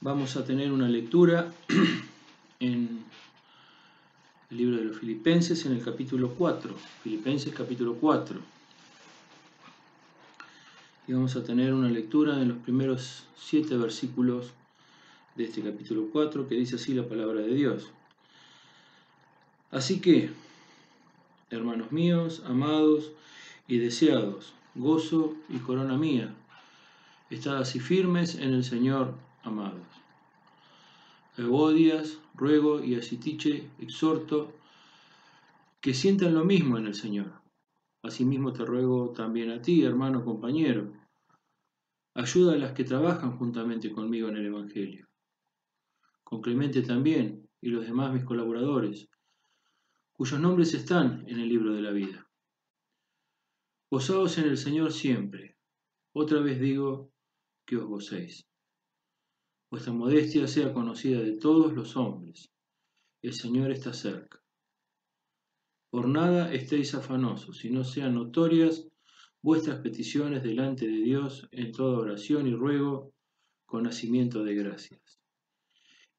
Vamos a tener una lectura en el libro de los Filipenses en el capítulo 4, Filipenses capítulo 4. Y vamos a tener una lectura en los primeros 7 versículos de este capítulo 4, que dice así la palabra de Dios. Así que, hermanos míos, amados y deseados, gozo y corona mía, estad así firmes en el Señor, amados. Evodias, ruego y a Síntique exhorto que sientan lo mismo en el Señor. Asimismo te ruego también a ti, hermano compañero, ayuda a las que trabajan juntamente conmigo en el Evangelio. Con Clemente también y los demás mis colaboradores, cuyos nombres están en el libro de la vida. Gozaos en el Señor siempre. Otra vez digo que os gocéis. Vuestra modestia sea conocida de todos los hombres. El Señor está cerca. Por nada estéis afanosos, sino sean notorias vuestras peticiones delante de Dios en toda oración y ruego con nacimiento de gracias.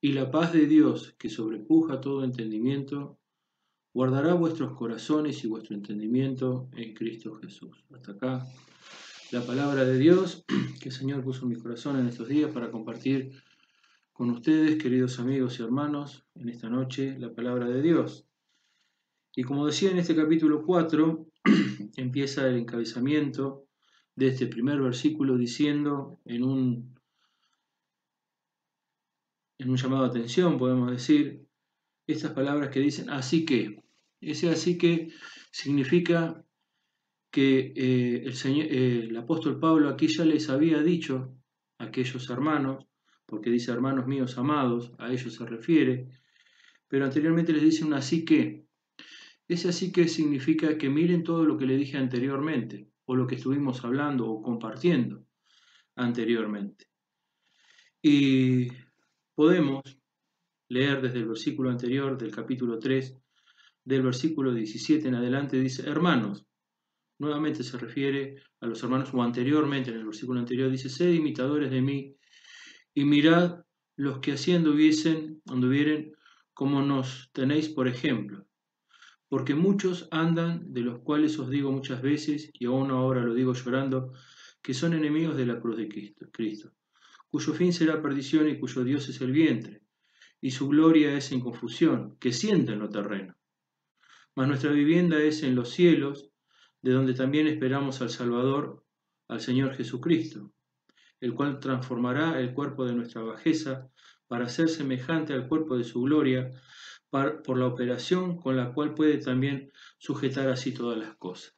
Y la paz de Dios, que sobrepuja todo entendimiento, guardará vuestros corazones y vuestro entendimiento en Cristo Jesús. Hasta acá la palabra de Dios que el Señor puso en mi corazón en estos días para compartir con ustedes, queridos amigos y hermanos, en esta noche la palabra de Dios. Y como decía en este capítulo 4, empieza el encabezamiento de este primer versículo diciendo en un llamado de atención, podemos decir, estas palabras que dicen así que. Ese así que significa que el apóstol Pablo aquí ya les había dicho a aquellos hermanos, porque dice hermanos míos amados, a ellos se refiere, pero anteriormente les dice un así que. Ese así que significa que miren todo lo que le dije anteriormente, o lo que estuvimos hablando o compartiendo anteriormente. Y podemos leer desde el versículo anterior del capítulo 3, del versículo 17 en adelante, dice, hermanos, nuevamente se refiere a los hermanos, o anteriormente en el versículo anterior dice, sed imitadores de mí y mirad los que así anduvieren como nos tenéis por ejemplo. Porque muchos andan, de los cuales os digo muchas veces, y aún ahora lo digo llorando, que son enemigos de la cruz de Cristo, cuyo fin será perdición y cuyo Dios es el vientre, y su gloria es en confusión, que sienten lo terreno. Mas nuestra vivienda es en los cielos, de donde también esperamos al Salvador, al Señor Jesucristo, el cual transformará el cuerpo de nuestra bajeza para ser semejante al cuerpo de su gloria, por la operación con la cual puede también sujetar así todas las cosas.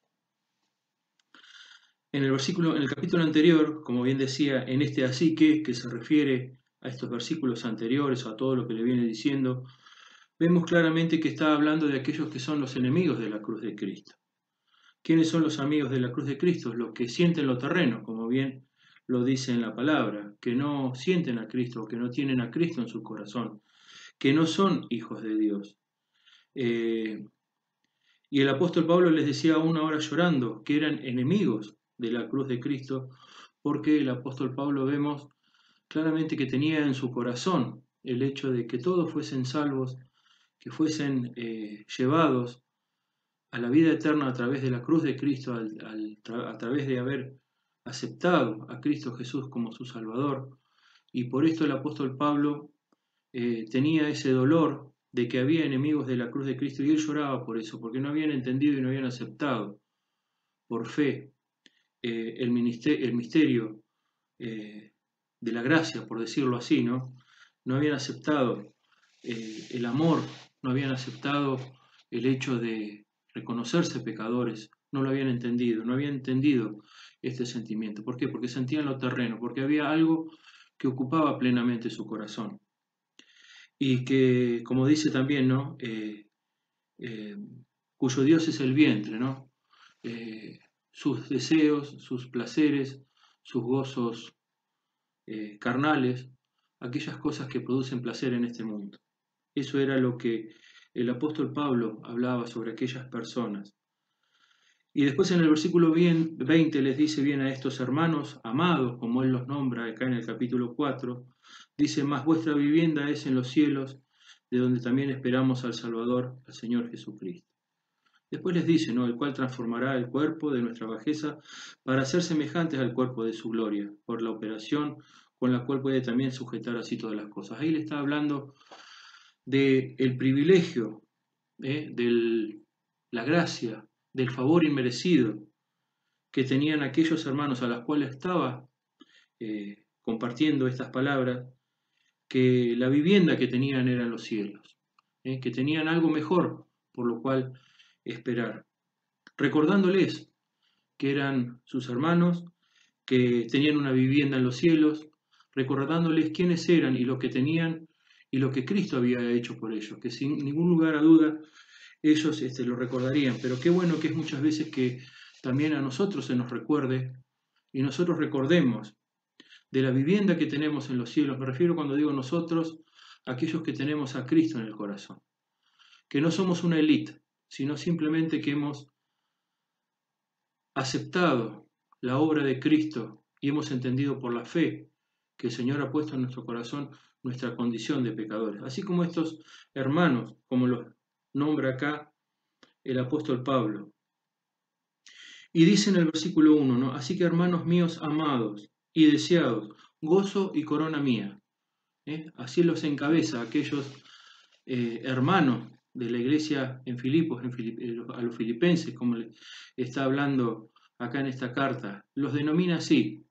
En el capítulo anterior, como bien decía, en este así que se refiere a estos versículos anteriores o a todo lo que le viene diciendo, vemos claramente que está hablando de aquellos que son los enemigos de la cruz de Cristo. ¿Quiénes son los amigos de la cruz de Cristo? Los que sienten lo terreno, como bien lo dice en la palabra, que no sienten a Cristo, que no tienen a Cristo en su corazón, que no son hijos de Dios. Y el apóstol Pablo les decía aún ahora llorando que eran enemigos de la cruz de Cristo, porque el apóstol Pablo vemos claramente que tenía en su corazón el hecho de que todos fuesen salvos, que fuesen llevados a la vida eterna a través de la cruz de Cristo, a través de haber aceptado a Cristo Jesús como su Salvador. Y por esto el apóstol Pablo tenía ese dolor de que había enemigos de la cruz de Cristo y él lloraba por eso, porque no habían entendido y no habían aceptado por fe el misterio de la gracia, por decirlo así, ¿no? No habían aceptado el amor, no habían aceptado el hecho de reconocerse pecadores, no lo habían entendido, no habían entendido este sentimiento. ¿Por qué? Porque sentían lo terreno, porque había algo que ocupaba plenamente su corazón. Y que, como dice también, ¿no? Cuyo Dios es el vientre, ¿no? Sus deseos, sus placeres, sus gozos carnales, aquellas cosas que producen placer en este mundo. Eso era lo que el apóstol Pablo hablaba sobre aquellas personas. Y después en el versículo 20 les dice bien a estos hermanos amados, como él los nombra acá en el capítulo 4, dice, mas vuestra vivienda es en los cielos, de donde también esperamos al Salvador, al Señor Jesucristo. Después les dice, ¿no? El cual transformará el cuerpo de nuestra bajeza para ser semejantes al cuerpo de su gloria, por la operación con la cual puede también sujetar así todas las cosas. Ahí le está hablando del privilegio, de la gracia, del favor inmerecido que tenían aquellos hermanos a los cuales estaba compartiendo estas palabras, que la vivienda que tenían eran los cielos, que tenían algo mejor por lo cual esperar, recordándoles que eran sus hermanos, que tenían una vivienda en los cielos, recordándoles quiénes eran y lo que tenían y lo que Cristo había hecho por ellos, que sin ningún lugar a duda ellos lo recordarían. Pero qué bueno que es muchas veces que también a nosotros se nos recuerde y nosotros recordemos de la vivienda que tenemos en los cielos. Me refiero cuando digo nosotros, a aquellos que tenemos a Cristo en el corazón, que no somos una élite, sino simplemente que hemos aceptado la obra de Cristo y hemos entendido por la fe que el Señor ha puesto en nuestro corazón nuestra condición de pecadores. Así como estos hermanos, como los nombra acá el apóstol Pablo. Y dice en el versículo 1, ¿no? Así que hermanos míos amados y deseados, gozo y corona mía. Así los encabeza aquellos hermanos de la iglesia en Filipos, a los filipenses, como le está hablando acá en esta carta. Los denomina así,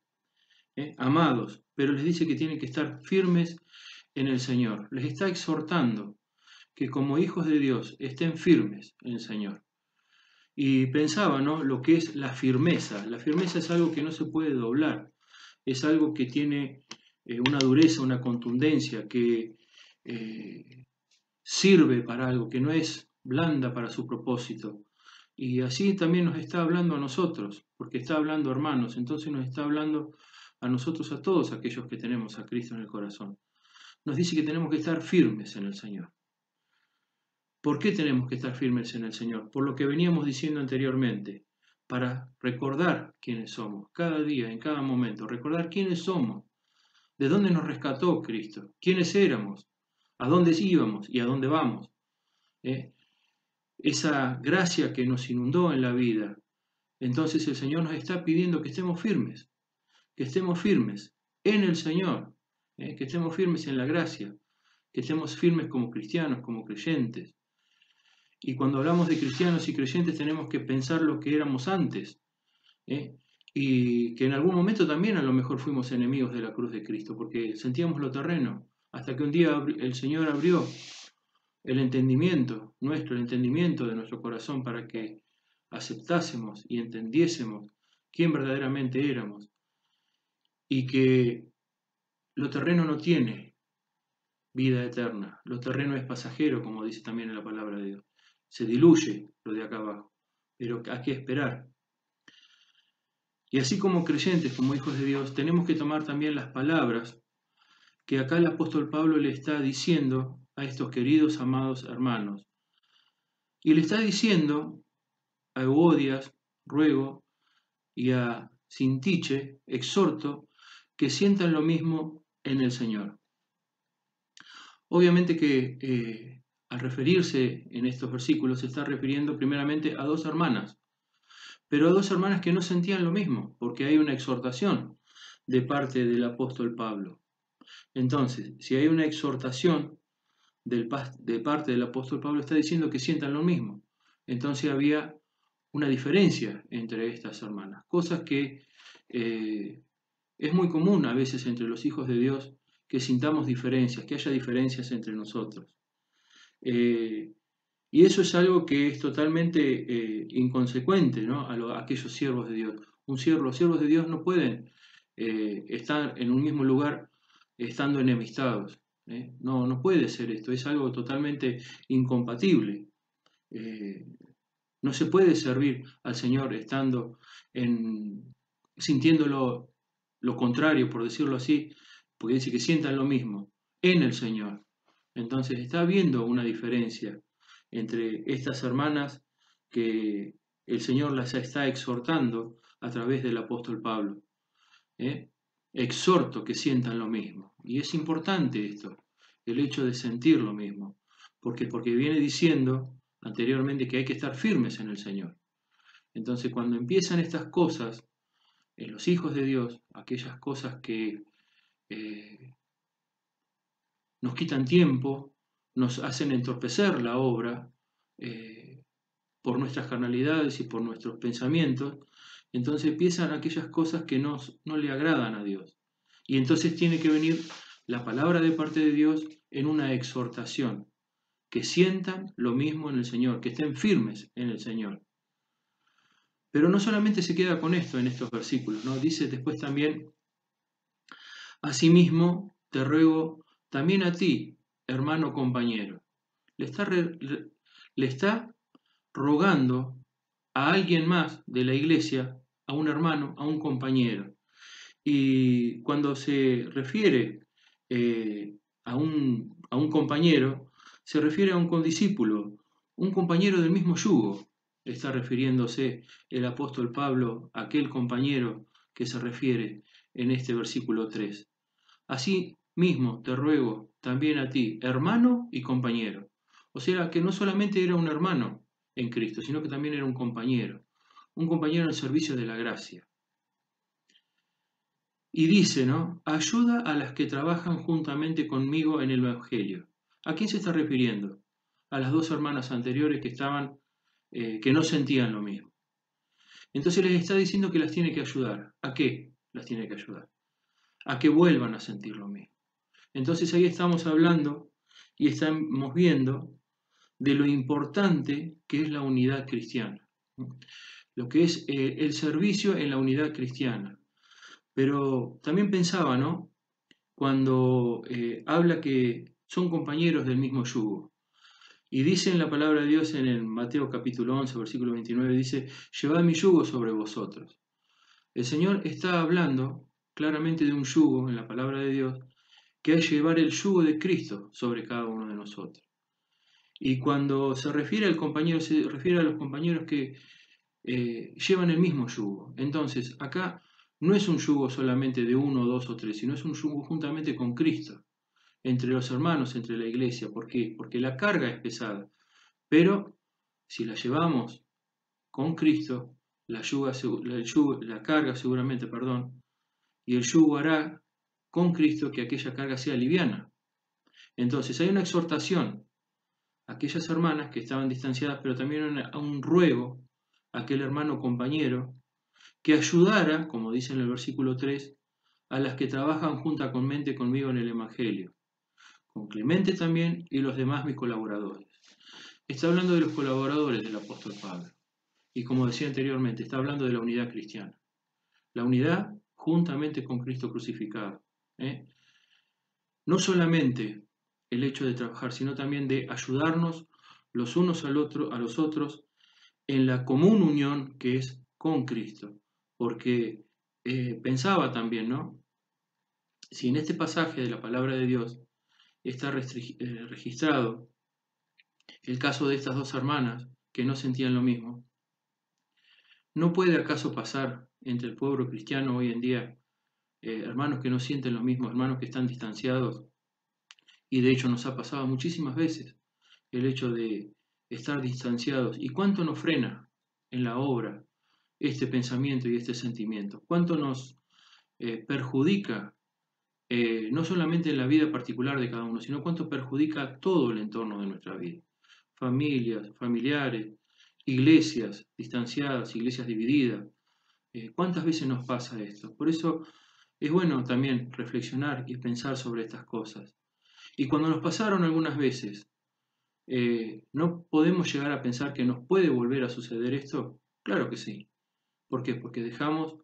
amados, pero les dice que tienen que estar firmes en el Señor. Les está exhortando que como hijos de Dios estén firmes en el Señor. Y pensaba, ¿no? Lo que es la firmeza. La firmeza es algo que no se puede doblar. Es algo que tiene una dureza, una contundencia, que sirve para algo, que no es blanda para su propósito. Y así también nos está hablando a nosotros, porque está hablando hermanos, entonces nos está hablando a nosotros, a todos aquellos que tenemos a Cristo en el corazón. Nos dice que tenemos que estar firmes en el Señor. ¿Por qué tenemos que estar firmes en el Señor? Por lo que veníamos diciendo anteriormente, para recordar quiénes somos, cada día, en cada momento, recordar quiénes somos, de dónde nos rescató Cristo, quiénes éramos, a dónde íbamos y a dónde vamos. Esa gracia que nos inundó en la vida. Entonces el Señor nos está pidiendo que estemos firmes en el Señor, que estemos firmes en la gracia, que estemos firmes como cristianos, como creyentes. Y cuando hablamos de cristianos y creyentes tenemos que pensar lo que éramos antes, y que en algún momento también a lo mejor fuimos enemigos de la cruz de Cristo, porque sentíamos lo terreno, hasta que un día el Señor abrió el entendimiento de nuestro corazón para que aceptásemos y entendiésemos quién verdaderamente éramos y que lo terreno no tiene vida eterna, lo terreno es pasajero, como dice también en la palabra de Dios, se diluye lo de acá abajo, pero hay que esperar. Y así como creyentes, como hijos de Dios, tenemos que tomar también las palabras que acá el apóstol Pablo le está diciendo a estos queridos, amados hermanos. Y le está diciendo a Eubodias, ruego, y a Sintiche, exhorto, que sientan lo mismo en el Señor. Obviamente que al referirse en estos versículos se está refiriendo primeramente a dos hermanas, pero a dos hermanas que no sentían lo mismo, porque hay una exhortación de parte del apóstol Pablo. Entonces, si hay una exhortación de parte del apóstol Pablo, está diciendo que sientan lo mismo. Entonces había una diferencia entre estas hermanas, cosas que es muy común a veces entre los hijos de Dios que sintamos diferencias, que haya diferencias entre nosotros. Y eso es algo que es totalmente inconsecuente, ¿no? A aquellos siervos de Dios. Los siervos de Dios no pueden estar en un mismo lugar estando enemistados. No puede ser esto, es algo totalmente incompatible. No se puede servir al Señor estando sintiendo lo contrario, por decirlo así, porque dice que sientan lo mismo en el Señor. Entonces está habiendo una diferencia entre estas hermanas que el Señor las está exhortando a través del apóstol Pablo. Exhorto que sientan lo mismo. Y es importante esto, el hecho de sentir lo mismo, porque viene diciendo anteriormente que hay que estar firmes en el Señor. Entonces, cuando empiezan estas cosas, en los hijos de Dios, aquellas cosas que nos quitan tiempo, nos hacen entorpecer la obra por nuestras carnalidades y por nuestros pensamientos, entonces empiezan aquellas cosas que no le agradan a Dios. Y entonces tiene que venir la palabra de parte de Dios en una exhortación, que sientan lo mismo en el Señor, que estén firmes en el Señor. Pero no solamente se queda con esto en estos versículos, ¿no? Dice después también, asimismo te ruego también a ti, hermano compañero. Le está rogando a alguien más de la iglesia, a un hermano, a un compañero. Y cuando se refiere a un compañero, se refiere a un condiscípulo, un compañero del mismo yugo. Está refiriéndose el apóstol Pablo a aquel compañero que se refiere en este versículo 3. Así mismo te ruego también a ti, hermano y compañero. O sea, que no solamente era un hermano en Cristo, sino que también era un compañero en el servicio de la gracia. Y dice, ¿no? Ayuda a las que trabajan juntamente conmigo en el Evangelio. ¿A quién se está refiriendo? A las dos hermanas anteriores que estaban, que no sentían lo mismo. Entonces les está diciendo que las tiene que ayudar. ¿A qué las tiene que ayudar? A que vuelvan a sentir lo mismo. Entonces ahí estamos hablando y estamos viendo de lo importante que es la unidad cristiana, lo que es el servicio en la unidad cristiana. Pero también pensaba, ¿no? Cuando habla que son compañeros del mismo yugo. Y dice en la palabra de Dios en el Mateo capítulo 11, versículo 29, dice, llevad mi yugo sobre vosotros. El Señor está hablando claramente de un yugo en la palabra de Dios, que es llevar el yugo de Cristo sobre cada uno de nosotros. Y cuando se refiere al compañero, se refiere a los compañeros que llevan el mismo yugo. Entonces, acá no es un yugo solamente de uno, dos o tres, sino es un yugo juntamente con Cristo, entre los hermanos, entre la iglesia. ¿Por qué? Porque la carga es pesada, pero si la llevamos con Cristo, la carga seguramente, perdón, y el yugo hará con Cristo que aquella carga sea liviana. Entonces hay una exhortación a aquellas hermanas que estaban distanciadas, pero también a un ruego a aquel hermano compañero que ayudara, como dice en el versículo 3, a las que trabajan juntamente conmigo en el Evangelio, con Clemente también y los demás mis colaboradores. Está hablando de los colaboradores del apóstol Pablo. Y como decía anteriormente, está hablando de la unidad cristiana. La unidad juntamente con Cristo crucificado. No solamente el hecho de trabajar, sino también de ayudarnos los unos a los otros en la común unión que es con Cristo. Porque pensaba también, ¿no? Si en este pasaje de la palabra de Dios está registrado el caso de estas dos hermanas que no sentían lo mismo, ¿no puede acaso pasar entre el pueblo cristiano hoy en día hermanos que no sienten lo mismo, hermanos que están distanciados? Y de hecho nos ha pasado muchísimas veces el hecho de estar distanciados. ¿Y cuánto nos frena en la obra este pensamiento y este sentimiento? ¿Cuánto nos perjudica no solamente en la vida particular de cada uno, sino cuánto perjudica todo el entorno de nuestra vida? Familias, familiares, iglesias distanciadas, iglesias divididas. ¿Cuántas veces nos pasa esto? Por eso es bueno también reflexionar y pensar sobre estas cosas. Y cuando nos pasaron algunas veces, ¿no podemos llegar a pensar que nos puede volver a suceder esto? Claro que sí. ¿Por qué? Porque dejamos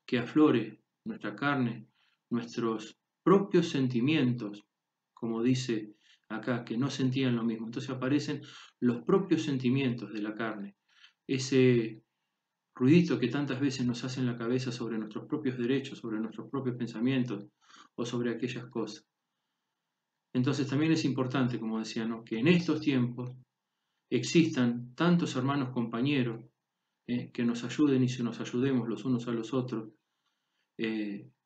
que aflore nuestra carne, nuestros propios sentimientos, como dice acá, que no sentían lo mismo. Entonces aparecen los propios sentimientos de la carne, ese ruidito que tantas veces nos hace en la cabeza sobre nuestros propios derechos, sobre nuestros propios pensamientos o sobre aquellas cosas. Entonces también es importante, como decía, ¿no?, que en estos tiempos existan tantos hermanos compañeros que nos ayuden y se nos ayudemos los unos a los otros,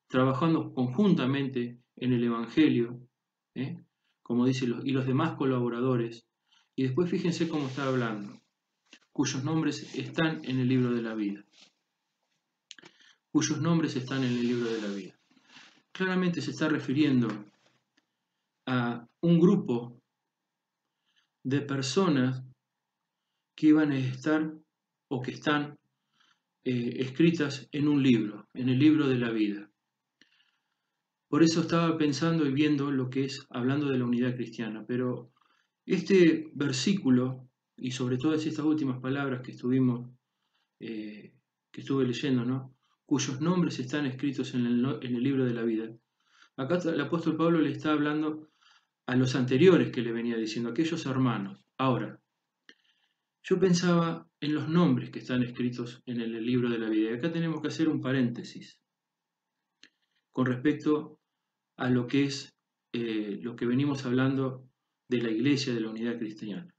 trabajando conjuntamente en el Evangelio, como dice, y los demás colaboradores. Y después fíjense cómo está hablando, cuyos nombres están en el libro de la vida. Cuyos nombres están en el libro de la vida. Claramente se está refiriendo a un grupo de personas que iban a estar o que están escritas en un libro, en el libro de la vida. Por eso estaba pensando y viendo lo que es, hablando de la unidad cristiana, pero este versículo, y sobre todo estas últimas palabras que estuve leyendo, ¿no? Cuyos nombres están escritos en el libro de la vida. Acá el apóstol Pablo le está hablando a los anteriores que le venía diciendo, a aquellos hermanos. Ahora, yo pensaba en los nombres que están escritos en el libro de la vida. Y acá tenemos que hacer un paréntesis con respecto a lo que es lo que venimos hablando de la iglesia de la unidad cristiana,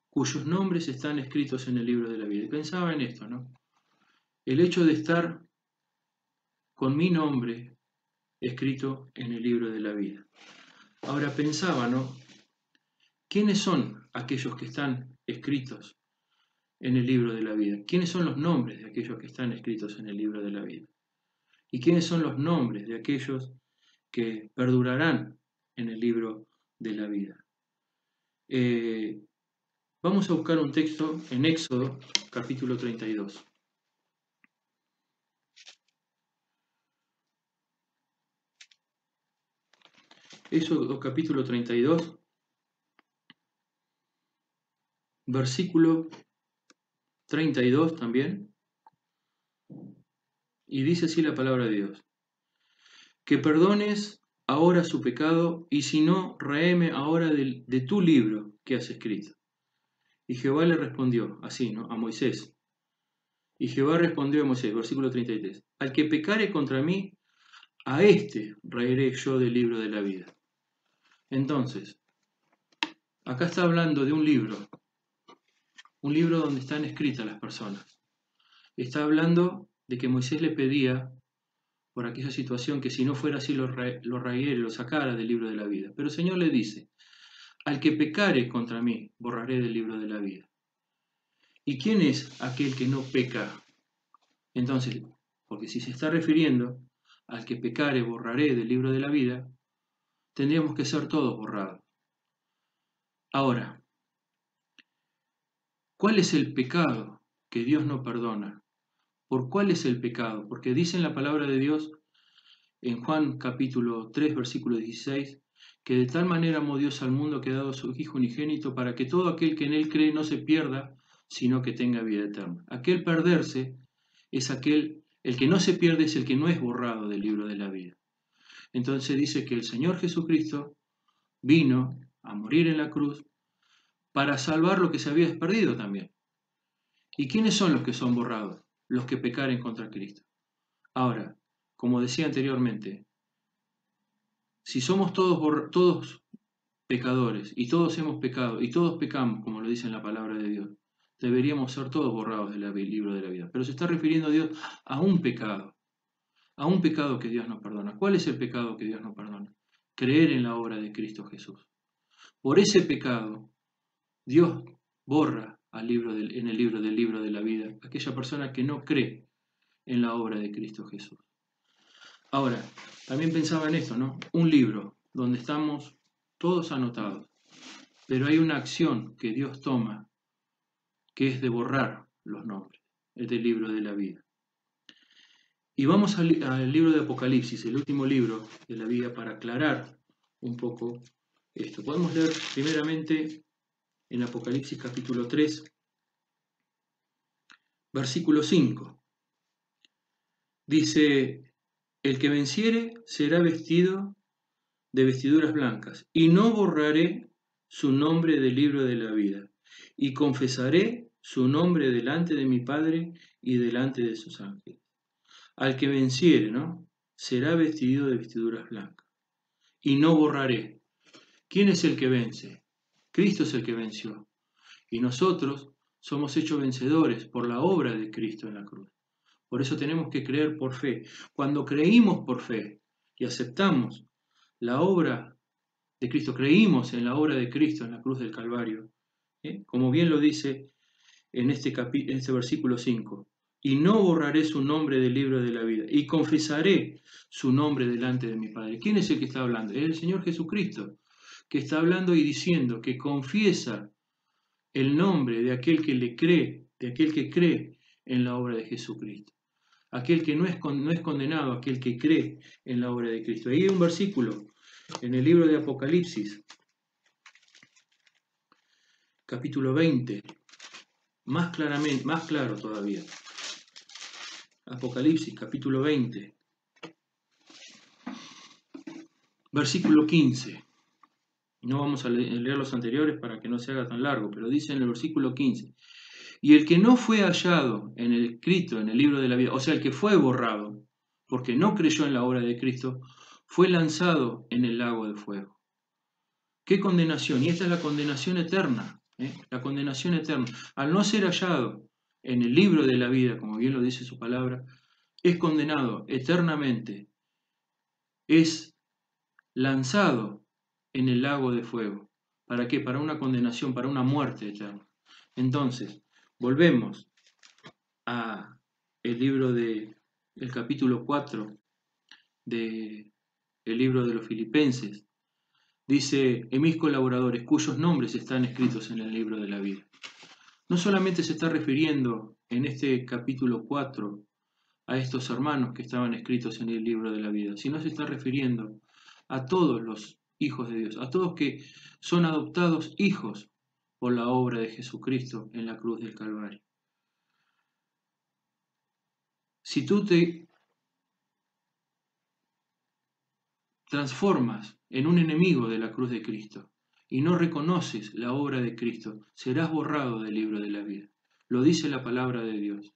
cuyos nombres están escritos en el libro de la vida. Y pensaba en esto, ¿no? El hecho de estar con mi nombre escrito en el libro de la vida. Ahora pensaba, ¿no? ¿Quiénes son aquellos que están escritos en el libro de la vida? ¿Quiénes son los nombres de aquellos que están escritos en el libro de la vida? ¿Y quiénes son los nombres de aquellos que perdurarán en el libro de la vida? Vamos a buscar un texto en Éxodo, capítulo 32. Éxodo, capítulo 32, versículo 32 también. Y dice así la palabra de Dios: que perdones ahora su pecado, y si no, raeme ahora de tu libro que has escrito. Y Jehová le respondió, así, ¿no?, a Moisés. Y Jehová respondió a Moisés, versículo 33, al que pecare contra mí, a éste raeré yo del libro de la vida. Entonces, acá está hablando de un libro donde están escritas las personas. Está hablando de que Moisés le pedía por aquella situación que si no fuera así lo raeré, lo sacara del libro de la vida. Pero el Señor le dice, al que pecare contra mí, borraré del libro de la vida. ¿Y quién es aquel que no peca? Entonces, porque si se está refiriendo al que pecare, borraré del libro de la vida, tendríamos que ser todos borrados. Ahora, ¿cuál es el pecado que Dios no perdona? ¿Por cuál es el pecado? Porque dice en la palabra de Dios, en Juan capítulo 3, versículo 16, que de tal manera amó Dios al mundo que ha dado a su Hijo unigénito para que todo aquel que en él cree no se pierda, sino que tenga vida eterna. Aquel perderse es el que no se pierde es el que no es borrado del libro de la vida. Entonces dice que el Señor Jesucristo vino a morir en la cruz para salvar lo que se había perdido también. ¿Y quiénes son los que son borrados? Los que pecaren contra Cristo. Ahora, como decía anteriormente, si somos todos pecadores y todos hemos pecado y todos pecamos, como lo dice en la palabra de Dios, deberíamos ser todos borrados del libro de la vida. Pero se está refiriendo a Dios a un pecado que Dios no perdona. ¿Cuál es el pecado que Dios no perdona? Creer en la obra de Cristo Jesús. Por ese pecado, Dios borra en el libro de la vida aquella persona que no cree en la obra de Cristo Jesús. Ahora, también pensaba en esto, ¿no? Un libro donde estamos todos anotados, pero hay una acción que Dios toma, que es de borrar los nombres, es del libro de la vida. Y vamos al libro de Apocalipsis, el último libro de la vida, para aclarar un poco esto. Podemos leer primeramente en Apocalipsis capítulo 3, versículo 5. Dice, el que venciere será vestido de vestiduras blancas, y no borraré su nombre del libro de la vida, y confesaré su nombre delante de mi Padre y delante de sus ángeles. Al que venciere, ¿no?, será vestido de vestiduras blancas, y no borraré. ¿Quién es el que vence? Cristo es el que venció. Y nosotros somos hechos vencedores por la obra de Cristo en la cruz. Por eso tenemos que creer por fe. Cuando creímos por fe y aceptamos la obra de Cristo, creímos en la obra de Cristo en la cruz del Calvario, como bien lo dice en este versículo 5, y no borraré su nombre del libro de la vida, y confesaré su nombre delante de mi Padre. ¿Quién es el que está hablando? Es el Señor Jesucristo, que está hablando y diciendo que confiesa el nombre de aquel que le cree, de aquel que cree en la obra de Jesucristo. Aquel que no es condenado, aquel que cree en la obra de Cristo. Ahí hay un versículo en el libro de Apocalipsis, capítulo 20, más claramente, más claro todavía. Apocalipsis, capítulo 20, versículo 15. No vamos a leer los anteriores para que no se haga tan largo, pero dice en el versículo 15, y el que no fue hallado en el escrito en el libro de la vida, o sea, el que fue borrado, porque no creyó en la obra de Cristo, fue lanzado en el lago de fuego. ¿Qué condenación? Y esta es la condenación eterna, la condenación eterna. Al no ser hallado en el libro de la vida, como bien lo dice su palabra, es condenado eternamente, es lanzado en el lago de fuego. ¿Para qué? Para una condenación, para una muerte eterna. Entonces, volvemos a el libro el capítulo 4 del libro de los Filipenses. Dice, en mis colaboradores, cuyos nombres están escritos en el libro de la vida. No solamente se está refiriendo en este capítulo 4 a estos hermanos que estaban escritos en el libro de la vida, sino se está refiriendo a todos los hijos de Dios, a todos que son adoptados hijos por la obra de Jesucristo en la cruz del Calvario. Si tú te transformas en un enemigo de la cruz de Cristo y no reconoces la obra de Cristo, serás borrado del libro de la vida. Lo dice la palabra de Dios.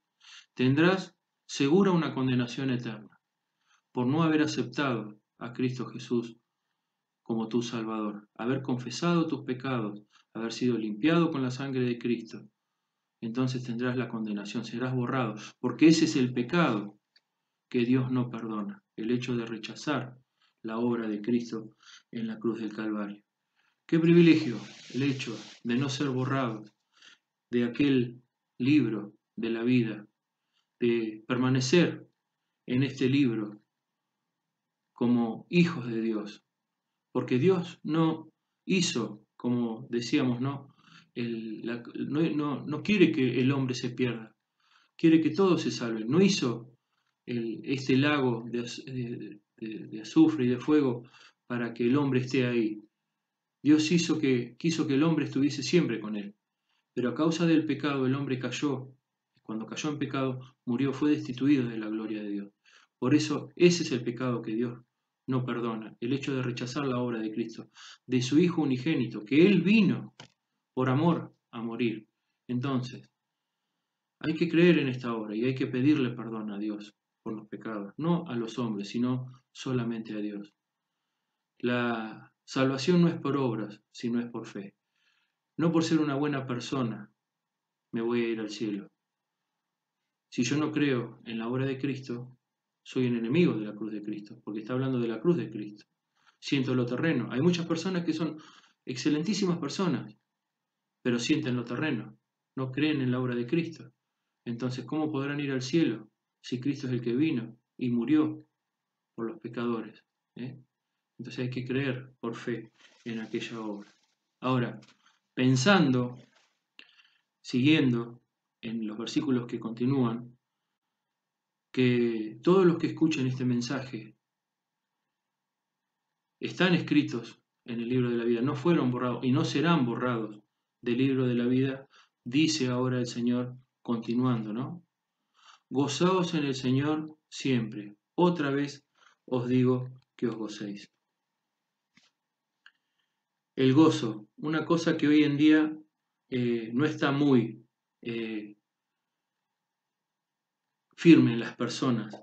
Tendrás segura una condenación eterna por no haber aceptado a Cristo Jesús como tu Salvador, haber confesado tus pecados, haber sido limpiado con la sangre de Cristo. Entonces tendrás la condenación, serás borrado, porque ese es el pecado que Dios no perdona, el hecho de rechazar la obra de Cristo en la cruz del Calvario. Qué privilegio el hecho de no ser borrado de aquel libro de la vida, de permanecer en este libro como hijos de Dios, porque Dios no hizo, como decíamos, no quiere que el hombre se pierda, quiere que todos se salven. No hizo este lago de azufre y de fuego para que el hombre esté ahí. Dios quiso que el hombre estuviese siempre con él, pero a causa del pecado el hombre cayó. Cuando cayó en pecado, murió, fue destituido de la gloria de Dios. Por eso ese es el pecado que Dios no perdona, el hecho de rechazar la obra de Cristo, de su Hijo unigénito, que Él vino por amor a morir. Entonces, hay que creer en esta obra y hay que pedirle perdón a Dios por los pecados, no a los hombres, sino solamente a Dios. La salvación no es por obras, sino es por fe. No por ser una buena persona me voy a ir al cielo. Si yo no creo en la obra de Cristo, soy un enemigo de la cruz de Cristo, porque está hablando de la cruz de Cristo. Siento lo terreno. Hay muchas personas que son excelentísimas personas, pero sienten lo terreno, no creen en la obra de Cristo. Entonces, ¿cómo podrán ir al cielo si Cristo es el que vino y murió por los pecadores? Entonces hay que creer por fe en aquella obra. Ahora, pensando, siguiendo en los versículos que continúan, que todos los que escuchen este mensaje están escritos en el libro de la vida, no fueron borrados y no serán borrados del libro de la vida, dice ahora el Señor continuando, ¿no? Gozaos en el Señor siempre. Otra vez os digo que os gocéis. El gozo, una cosa que hoy en día no está muy firme en las personas.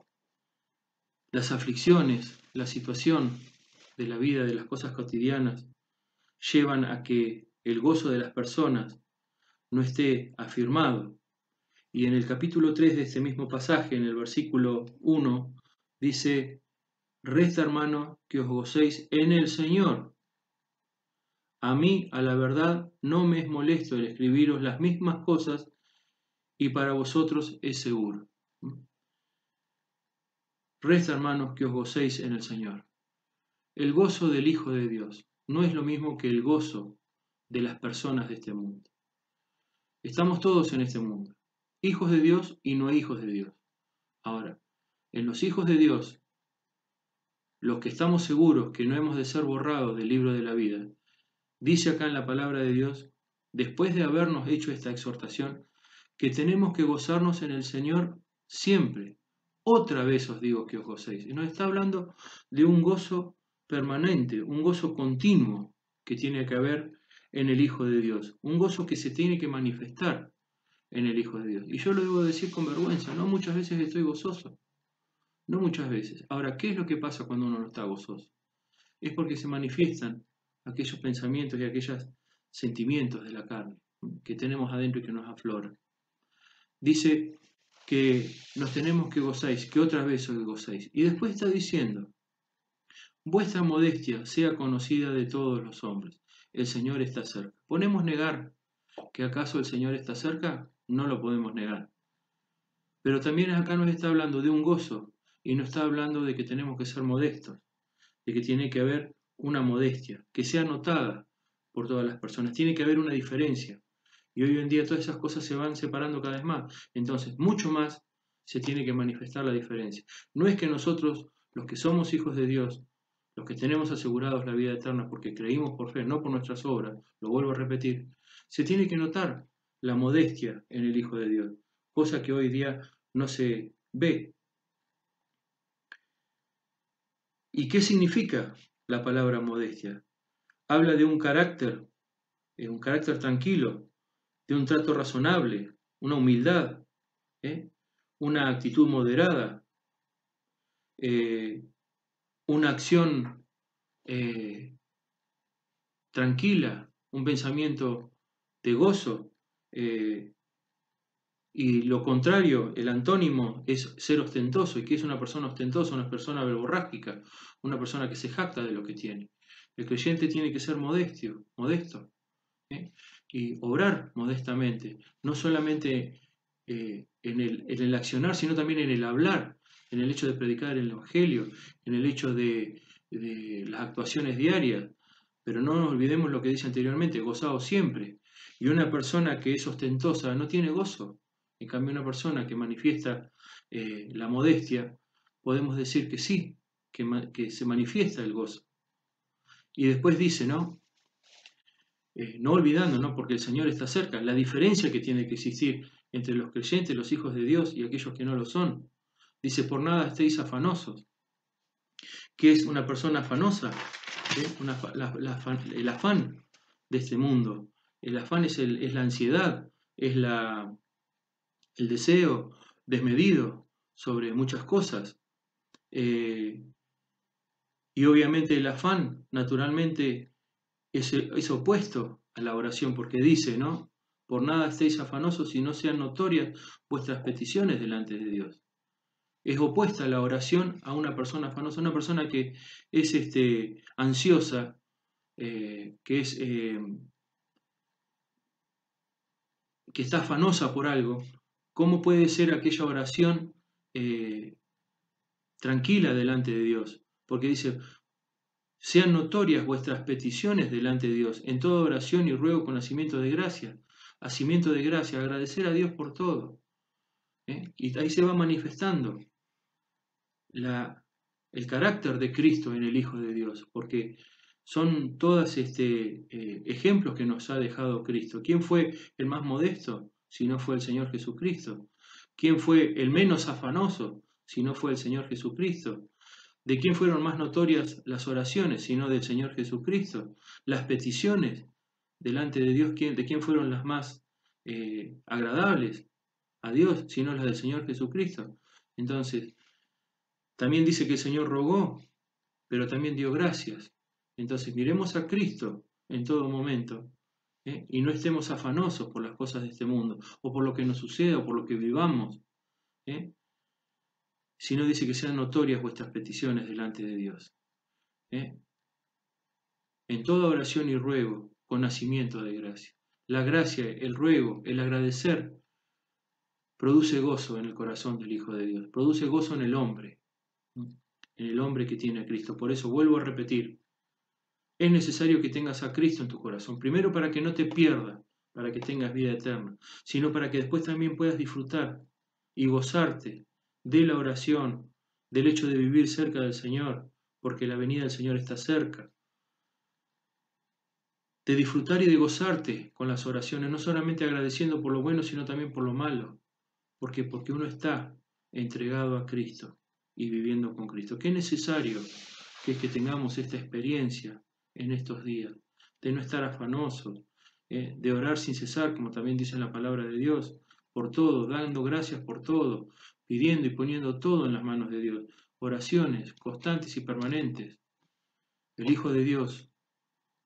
Las aflicciones, la situación de la vida, de las cosas cotidianas, llevan a que el gozo de las personas no esté afirmado. Y en el capítulo 3 de este mismo pasaje, en el versículo 1, dice: resta, hermano, que os gocéis en el Señor. A mí, a la verdad, no me es molesto el escribiros las mismas cosas, y para vosotros es seguro. Resta, hermanos, que os gocéis en el Señor. El gozo del Hijo de Dios no es lo mismo que el gozo de las personas de este mundo. Estamos todos en este mundo, hijos de Dios y no hijos de Dios. Ahora, en los hijos de Dios, los que estamos seguros que no hemos de ser borrados del libro de la vida, dice acá en la palabra de Dios, después de habernos hecho esta exhortación, que tenemos que gozarnos en el Señor siempre. Otra vez os digo que os gocéis. Y nos está hablando de un gozo permanente, un gozo continuo que tiene que haber en el Hijo de Dios, un gozo que se tiene que manifestar en el Hijo de Dios. Y yo lo debo decir con vergüenza, no muchas veces estoy gozoso, no muchas veces. Ahora, ¿qué es lo que pasa cuando uno no está gozoso? Es porque se manifiestan aquellos pensamientos y aquellos sentimientos de la carne que tenemos adentro y que nos afloran. Dice que nos tenemos que gozáis, que otra vez os gozáis. Y después está diciendo: vuestra modestia sea conocida de todos los hombres. El Señor está cerca. ¿Podemos negar que acaso el Señor está cerca? No lo podemos negar. Pero también acá nos está hablando de un gozo y nos está hablando de que tenemos que ser modestos, de que tiene que haber una modestia, que sea notada por todas las personas. Tiene que haber una diferencia. Y hoy en día todas esas cosas se van separando cada vez más. Entonces, mucho más se tiene que manifestar la diferencia. No es que nosotros, los que somos hijos de Dios, los que tenemos asegurados la vida eterna porque creímos por fe, no por nuestras obras, lo vuelvo a repetir, se tiene que notar la modestia en el Hijo de Dios, cosa que hoy día no se ve. ¿Y qué significa la palabra modestia? Habla de un carácter tranquilo, de un trato razonable, una humildad, una actitud moderada, una acción tranquila, un pensamiento de gozo. Y lo contrario, el antónimo es ser ostentoso. ¿Y qué es una persona ostentosa? Una persona verborrágica, una persona que se jacta de lo que tiene. El creyente tiene que ser modesto, y obrar modestamente, no solamente en el accionar, sino también en el hablar, en el hecho de predicar el Evangelio, en el hecho de las actuaciones diarias. Pero no nos olvidemos lo que dice anteriormente: gozaos siempre. Y una persona que es ostentosa no tiene gozo. En cambio, una persona que manifiesta la modestia, podemos decir que sí, que se manifiesta el gozo. Y después dice, ¿no? No olvidando, ¿no? Porque el Señor está cerca, la diferencia que tiene que existir entre los creyentes, los hijos de Dios, y aquellos que no lo son. Dice: por nada estéis afanosos. ¿Qué es una persona afanosa? El afán de este mundo. El afán es la ansiedad, es el deseo desmedido sobre muchas cosas. Y obviamente el afán, naturalmente, es opuesto a la oración, porque dice, ¿no? Por nada estéis afanosos y no sean notorias vuestras peticiones delante de Dios. Es opuesta la oración a una persona afanosa, una persona que es ansiosa, que está afanosa por algo. ¿Cómo puede ser aquella oración tranquila delante de Dios? Porque dice: sean notorias vuestras peticiones delante de Dios, en toda oración y ruego con hacimiento de gracia. Hacimiento de gracia, agradecer a Dios por todo. Y ahí se va manifestando el carácter de Cristo en el Hijo de Dios, porque son todos ejemplos que nos ha dejado Cristo. ¿Quién fue el más modesto si no fue el Señor Jesucristo? ¿Quién fue el menos afanoso si no fue el Señor Jesucristo? ¿De quién fueron más notorias las oraciones sino del Señor Jesucristo? Las peticiones delante de Dios, ¿de quién fueron las más agradables a Dios sino las del Señor Jesucristo? Entonces, también dice que el Señor rogó, pero también dio gracias. Entonces, miremos a Cristo en todo momento Y no estemos afanosos por las cosas de este mundo, o por lo que nos suceda, o por lo que vivamos, sino dice que sean notorias vuestras peticiones delante de Dios. En toda oración y ruego, con nacimiento de gracia. La gracia, el ruego, el agradecer, produce gozo en el corazón del Hijo de Dios, produce gozo en el hombre que tiene a Cristo. Por eso vuelvo a repetir, es necesario que tengas a Cristo en tu corazón, primero para que no te pierdas, para que tengas vida eterna, sino para que después también puedas disfrutar y gozarte de la oración, del hecho de vivir cerca del Señor, porque la venida del Señor está cerca, de disfrutar y de gozarte con las oraciones, no solamente agradeciendo por lo bueno, sino también por lo malo. Porque uno está entregado a Cristo y viviendo con Cristo. Qué necesario que es que tengamos esta experiencia en estos días, de no estar afanosos, de orar sin cesar, como también dice la palabra de Dios, por todo, dando gracias por todo, pidiendo y poniendo todo en las manos de Dios. Oraciones constantes y permanentes. El Hijo de Dios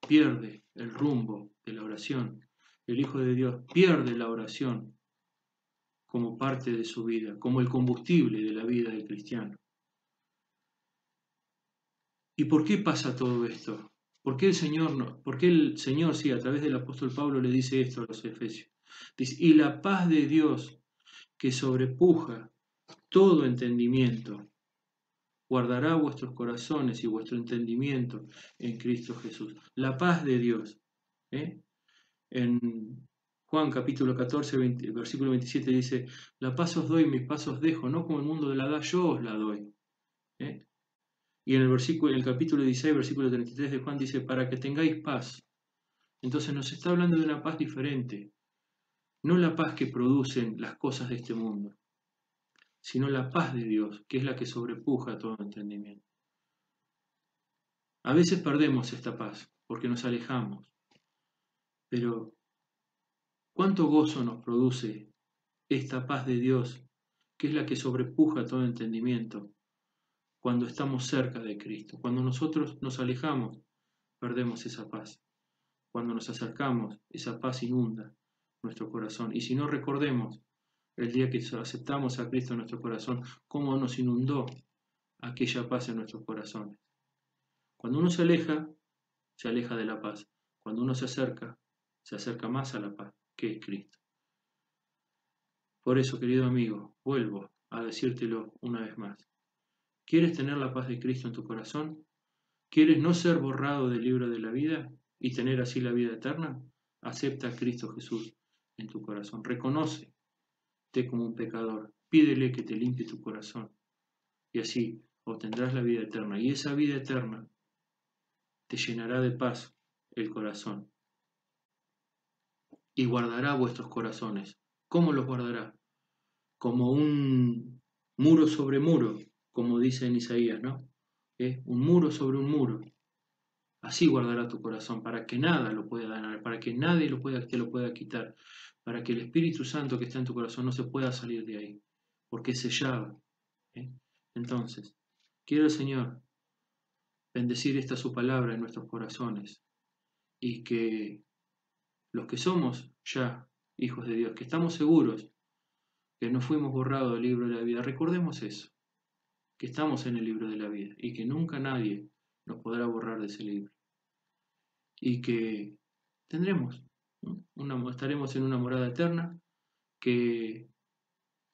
pierde el rumbo de la oración. El Hijo de Dios pierde la oración como parte de su vida, como el combustible de la vida del cristiano. ¿Y por qué pasa todo esto? ¿Por qué el Señor, sí, a través del apóstol Pablo le dice esto a los efesios? Dice, y la paz de Dios, que sobrepuja todo entendimiento, guardará vuestros corazones y vuestro entendimiento en Cristo Jesús. La paz de Dios. En Juan capítulo 14, versículo 27 dice, la paz os doy, mis paz os dejo, no como el mundo la da, yo os la doy. Y en el capítulo 16, versículo 33 de Juan dice, para que tengáis paz. Entonces nos está hablando de una paz diferente, no la paz que producen las cosas de este mundo, sino la paz de Dios, que es la que sobrepuja todo entendimiento. A veces perdemos esta paz porque nos alejamos, pero ¿cuánto gozo nos produce esta paz de Dios, que es la que sobrepuja todo entendimiento, cuando estamos cerca de Cristo? Cuando nosotros nos alejamos, perdemos esa paz. Cuando nos acercamos, esa paz inunda nuestro corazón. Y si no, recordemos el día que aceptamos a Cristo en nuestro corazón, cómo nos inundó aquella paz en nuestros corazones. Cuando uno se aleja de la paz. Cuando uno se acerca más a la paz, que es Cristo. Por eso, querido amigo, vuelvo a decírtelo una vez más. ¿Quieres tener la paz de Cristo en tu corazón? ¿Quieres no ser borrado del libro de la vida y tener así la vida eterna? Acepta a Cristo Jesús en tu corazón. Reconócete como un pecador. Pídele que te limpie tu corazón. Y así obtendrás la vida eterna. Y esa vida eterna te llenará de paz el corazón. Y guardará vuestros corazones. ¿Cómo los guardará? Como un muro sobre muro, como dice en Isaías, ¿no? Un muro sobre un muro. Así guardará tu corazón, para que nada lo pueda dañar, para que nadie te lo pueda quitar, para que el Espíritu Santo que está en tu corazón no se pueda salir de ahí, porque es sellado. Entonces, quiero el Señor bendecir esta su palabra en nuestros corazones y que los que somos ya hijos de Dios, que estamos seguros que no fuimos borrados del libro de la vida, recordemos eso, que estamos en el libro de la vida y que nunca nadie nos podrá borrar de ese libro. Y que estaremos en una morada eterna, que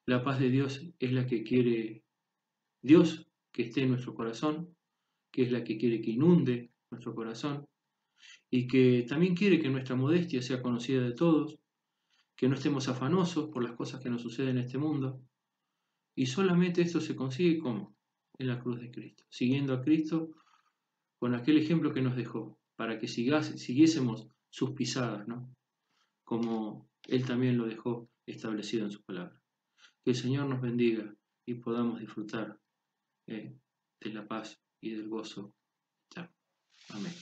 la paz de Dios es la que quiere Dios que esté en nuestro corazón, que es la que quiere que inunde nuestro corazón, y que también quiere que nuestra modestia sea conocida de todos, que no estemos afanosos por las cosas que nos suceden en este mundo, y solamente esto se consigue ¿cómo? En la cruz de Cristo, siguiendo a Cristo con aquel ejemplo que nos dejó, para que siguiésemos sus pisadas, ¿no? Como Él también lo dejó establecido en su palabra. Que el Señor nos bendiga y podamos disfrutar de la paz y del gozo. Amén.